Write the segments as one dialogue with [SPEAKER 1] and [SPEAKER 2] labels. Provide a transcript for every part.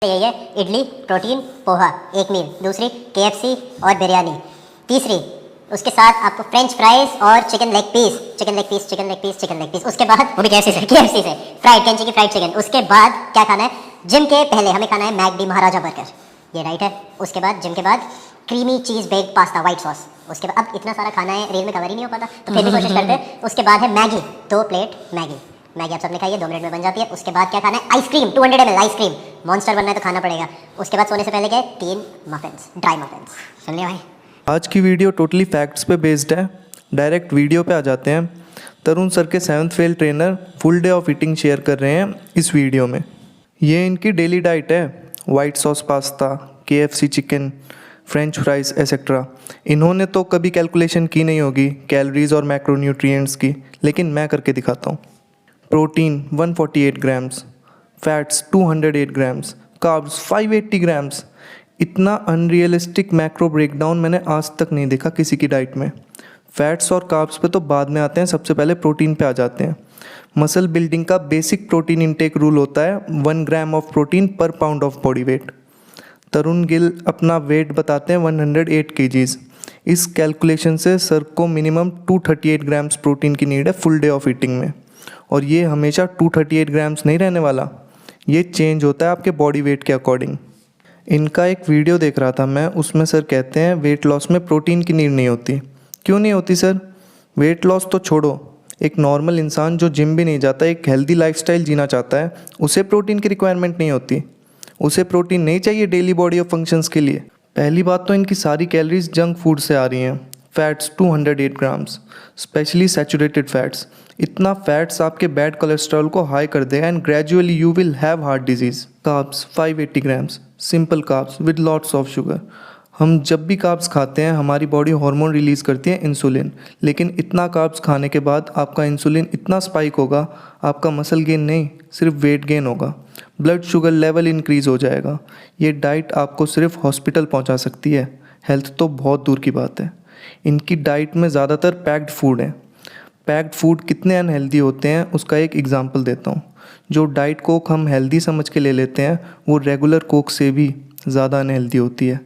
[SPEAKER 1] यही है इडली, प्रोटीन, पोहा एक मील। दूसरी केएफसी और बिरयानी। तीसरी उसके साथ आपको फ्रेंच फ्राइज और chicken leg piece, chicken leg piece, chicken leg piece, chicken leg piece. उसके बाद वो भी केएफसी से फ्राइड कैंची की फ्राइड चिकन। उसके बाद क्या खाना है, जिम के पहले हमें खाना है मैकडी महाराजा बर्गर, ये राइट है। उसके बाद जिम के बाद क्रीमी चीज़ बेक्ड पास्ता वाइट सॉस। उसके बाद अब इतना सारा खाना है, रील में कवर ही नहीं हो पाता तो फिर भी कोशिश करते हैं। उसके बाद है मैगी, 2 प्लेट मैगी। मैगी आप सबने खाई है, 2 मिनट में बन जाती है। उसके बाद क्या खाना है, आइसक्रीम 200 ml आइसक्रीम। मॉन्स्टर बनना है तो खाना पड़ेगा। उसके बाद सोने से पहले क्या है, 3 मफिन्स, ड्राई मफिन्स। सुन लिया भाई।
[SPEAKER 2] आज की वीडियो टोटली फैक्ट्स पे बेस्ड है। डायरेक्ट वीडियो पे आ जाते हैं। तरुण सर के 7th fail trainer full day of eating share कर रहे हैं इस वीडियो में। ये इनकी डेली डाइट है, white sauce pasta, KFC chicken, French fries etcetera. इन्होंने तो कभी कैलकुलेशन की नहीं होगी कैलोरीज और मैक्रोन्यूट्रिएंट्स की, लेकिन मैं करके दिखाता हूँ। Protein 148 grams, fats 208 grams, carbs 580 grams. इतना अनरियलिस्टिक मैक्रो ब्रेकडाउन मैंने आज तक नहीं देखा किसी की डाइट में। फैट्स और कार्ब्स पे तो बाद में आते हैं, सबसे पहले प्रोटीन पे आ जाते हैं। मसल बिल्डिंग का बेसिक प्रोटीन इंटेक रूल होता है 1 ग्राम ऑफ प्रोटीन पर पाउंड ऑफ बॉडी वेट। तरुण गिल अपना वेट बताते हैं 108 केजीज। इस कैलकुलेशन से सर को मिनिमम 238 ग्राम्स प्रोटीन की नीड है फुल डे ऑफ ईटिंग में। और ये हमेशा 238 ग्राम्स नहीं रहने वाला, ये चेंज होता है आपके बॉडी वेट के अकॉर्डिंग। इनका एक वीडियो देख रहा था मैं, उसमें सर कहते हैं वेट लॉस में प्रोटीन की नीड नहीं होती। क्यों नहीं होती सर? वेट लॉस तो छोड़ो, एक नॉर्मल इंसान जो जिम भी नहीं जाता, एक हेल्दी लाइफस्टाइल जीना चाहता है, उसे प्रोटीन की रिक्वायरमेंट नहीं होती। उसे प्रोटीन नहीं चाहिए डेली बॉडी ऑफ फंक्शंस के लिए। पहली बात तो इनकी सारी कैलोरीज जंक फूड से आ रही हैं। Fats 208 grams, specially saturated fats. इतना फैट्स आपके बैड कोलेस्ट्रॉल को हाई कर देगा and gradually you will have heart disease. Carbs 580 grams, simple carbs with lots of sugar. हम जब भी कार्ब्स खाते हैं हमारी बॉडी हार्मोन रिलीज़ करती है इंसुलिन, लेकिन इतना कार्ब्स खाने के बाद आपका इंसुलिन इतना स्पाइक होगा, आपका मसल गेन नहीं सिर्फ वेट गेन होगा, ब्लड शुगर लेवल इंक्रीज़ हो जाएगा। ये डाइट आपको सिर्फ हॉस्पिटल पहुंचा सकती है, हेल्थ तो बहुत दूर की बात है। इनकी डाइट में ज़्यादातर पैक्ड फूड है। पैक्ड फूड कितने अनहेल्दी होते हैं उसका एक एग्जांपल देता हूँ। जो डाइट कोक हम हेल्दी समझ के ले लेते हैं वो रेगुलर कोक से भी ज़्यादा अनहेल्दी होती है।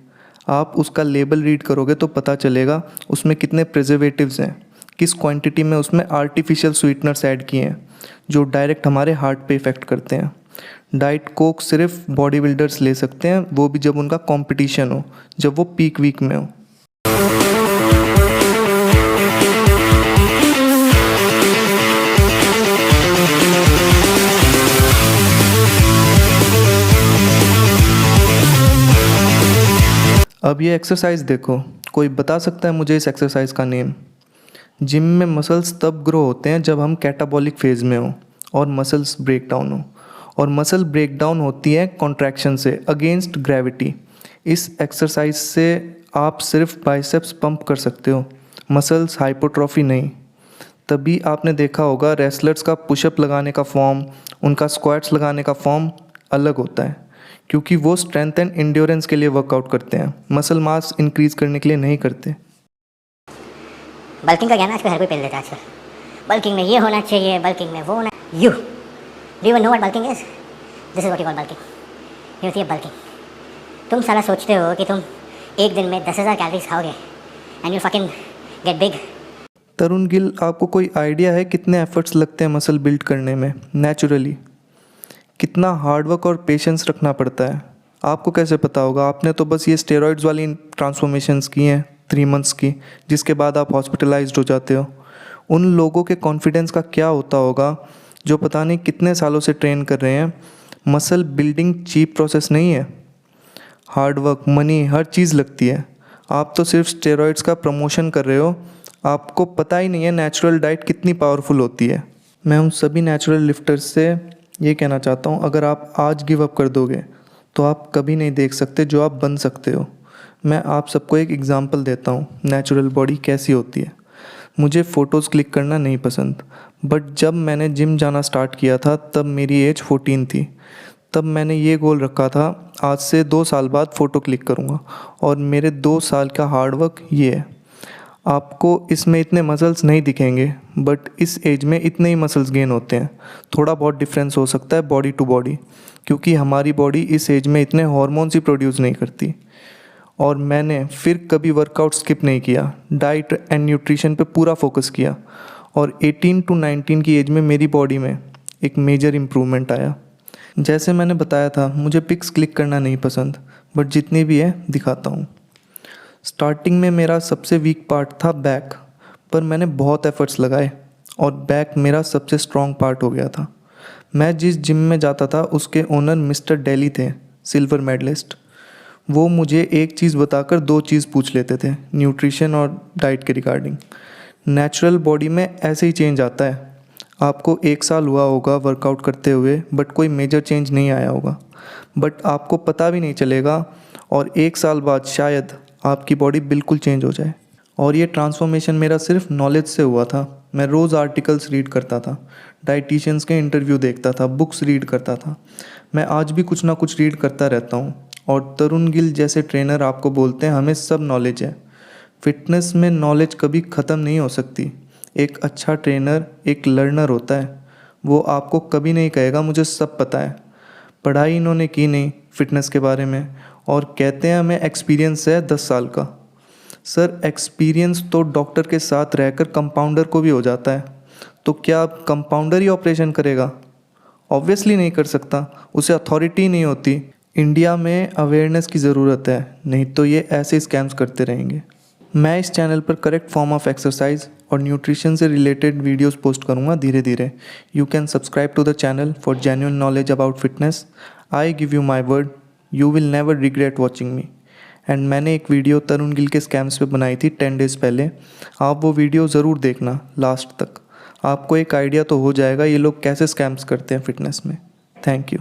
[SPEAKER 2] आप उसका लेबल रीड करोगे तो पता चलेगा उसमें कितने प्रिजर्वेटिव्स हैं, किस क्वांटिटी में उसमें आर्टिफिशियल स्वीटनर्स ऐड किए हैं जो डायरेक्ट हमारे हार्ट पे इफ़ेक्ट करते हैं। डाइट कोक सिर्फ बॉडी बिल्डर्स ले सकते हैं, वो भी जब उनका कंपटीशन हो, जब वो पीक वीक में हो। अब ये एक्सरसाइज देखो, कोई बता सकता है मुझे इस एक्सरसाइज का नेम? जिम में मसल्स तब ग्रो होते हैं जब हम कैटाबॉलिक फेज़ में हो और मसल्स ब्रेक डाउन हो, और मसल ब्रेक डाउन होती है कॉन्ट्रैक्शन से अगेंस्ट ग्रेविटी। इस एक्सरसाइज से आप सिर्फ बाइसेप्स पंप कर सकते हो, मसल्स हाइपोट्रॉफी नहीं। तभी आपने देखा होगा रेसलर्स का पुशअप लगाने का फॉर्म, उनका स्क्वाट्स लगाने का फॉर्म अलग होता है, क्योंकि वो स्ट्रेंथ एंड इंड्योरेंस के लिए वर्कआउट करते हैं, मसल मास इंक्रीज करने के लिए नहीं करते।
[SPEAKER 1] बल्किंग का ज्ञान आजकल हर कोई पहन लेता है आजकल। बल्किंग में ये होना चाहिए, बल्किंग में वो होना। You do you know what bulking is? This is what you call bulking. ये होती है बल्किंग। तुम साला सोचते हो कि तुम एक दिन में 10,000 कैलोरीज खाओगे and you fucking get big.
[SPEAKER 2] Tarun Gill, आपको कोई आइडिया है कितने एफर्ट्स लगते हैं मसल बिल्ड करने में नेचुरली? कितना हार्डवर्क और पेशेंस रखना पड़ता है? आपको कैसे पता होगा? आपने तो बस ये स्टेरॉइड्स वाली ट्रांसफॉर्मेशंस की हैं 3 मंथ्स की, जिसके बाद आप हॉस्पिटलाइज्ड हो जाते हो। उन लोगों के कॉन्फिडेंस का क्या होता होगा जो पता नहीं कितने सालों से ट्रेन कर रहे हैं। मसल बिल्डिंग चीप प्रोसेस नहीं है, हार्डवर्क, मनी, हर चीज़ लगती है। आप तो सिर्फ स्टेरॉइड्स का प्रमोशन कर रहे हो, आपको पता ही नहीं है नेचुरल डाइट कितनी पावरफुल होती है। मैं उन सभी नेचुरल लिफ्टर्स से ये कहना चाहता हूँ, अगर आप आज गिव अप कर दोगे तो आप कभी नहीं देख सकते जो आप बन सकते हो। मैं आप सबको एक एग्जांपल देता हूँ नेचुरल बॉडी कैसी होती है। मुझे फ़ोटोज़ क्लिक करना नहीं पसंद, बट जब मैंने जिम जाना स्टार्ट किया था तब मेरी एज 14 थी। तब मैंने ये गोल रखा था आज से 2 साल बाद फ़ोटो क्लिक करूँगा, और मेरे 2 साल का हार्डवर्क ये है। आपको इसमें इतने मसल्स नहीं दिखेंगे, बट इस एज में इतने ही मसल्स गेन होते हैं। थोड़ा बहुत डिफरेंस हो सकता है बॉडी टू बॉडी, क्योंकि हमारी बॉडी इस एज में इतने हॉर्मोन्स ही प्रोड्यूस नहीं करती। और मैंने फिर कभी वर्कआउट स्किप नहीं किया, डाइट एंड न्यूट्रिशन पे पूरा फोकस किया, और 18 to 19 की एज में मेरी बॉडी में एक मेजर इम्प्रूवमेंट आया। जैसे मैंने बताया था, मुझे पिक्स क्लिक करना नहीं पसंद, बट जितनी भी है दिखाता हूँ। स्टार्टिंग में मेरा सबसे वीक पार्ट था बैक, पर मैंने बहुत एफर्ट्स लगाए और बैक मेरा सबसे स्ट्रॉन्ग पार्ट हो गया था। मैं जिस जिम में जाता था उसके ओनर मिस्टर डेली थे, सिल्वर मेडलिस्ट। वो मुझे एक चीज़ बताकर दो चीज़ पूछ लेते थे, न्यूट्रिशन और डाइट के रिगार्डिंग। नेचुरल बॉडी में ऐसे ही चेंज आता है। आपको 1 साल हुआ होगा वर्कआउट करते हुए, बट कोई मेजर चेंज नहीं आया होगा, बट आपको पता भी नहीं चलेगा, और 1 साल बाद शायद आपकी बॉडी बिल्कुल चेंज हो जाए। और ये ट्रांसफॉर्मेशन मेरा सिर्फ नॉलेज से हुआ था। मैं रोज़ आर्टिकल्स रीड करता था, डाइटिशियंस के इंटरव्यू देखता था, बुक्स रीड करता था। मैं आज भी कुछ ना कुछ रीड करता रहता हूँ। और तरुण गिल जैसे ट्रेनर आपको बोलते हैं हमें सब नॉलेज है। फिटनेस में नॉलेज कभी ख़त्म नहीं हो सकती। एक अच्छा ट्रेनर एक लर्नर होता है, वो आपको कभी नहीं कहेगा मुझे सब पता है। पढ़ाई इन्होंने की नहीं फिटनेस के बारे में, और कहते हैं हमें एक्सपीरियंस है 10 साल का। सर, एक्सपीरियंस तो डॉक्टर के साथ रहकर कंपाउंडर को भी हो जाता है, तो क्या अब कंपाउंडर ही ऑपरेशन करेगा? ऑब्वियसली नहीं कर सकता, उसे अथॉरिटी नहीं होती। इंडिया में अवेयरनेस की ज़रूरत है, नहीं तो ये ऐसे स्कैम्स करते रहेंगे। मैं इस चैनल पर करेक्ट फॉर्म ऑफ एक्सरसाइज और न्यूट्रिशन से रिलेटेड वीडियोस पोस्ट करूँगा धीरे धीरे। You can subscribe to the channel for genuine knowledge about fitness. I give you my word, you will never regret watching me. And मैंने एक video तरुण गिल के scams पे बनाई थी 10 डेज़ पहले। आप वो वीडियो ज़रूर देखना लास्ट तक, आपको एक आइडिया तो हो जाएगा ये लोग कैसे स्कैम्स करते हैं फिटनेस में। Thank you.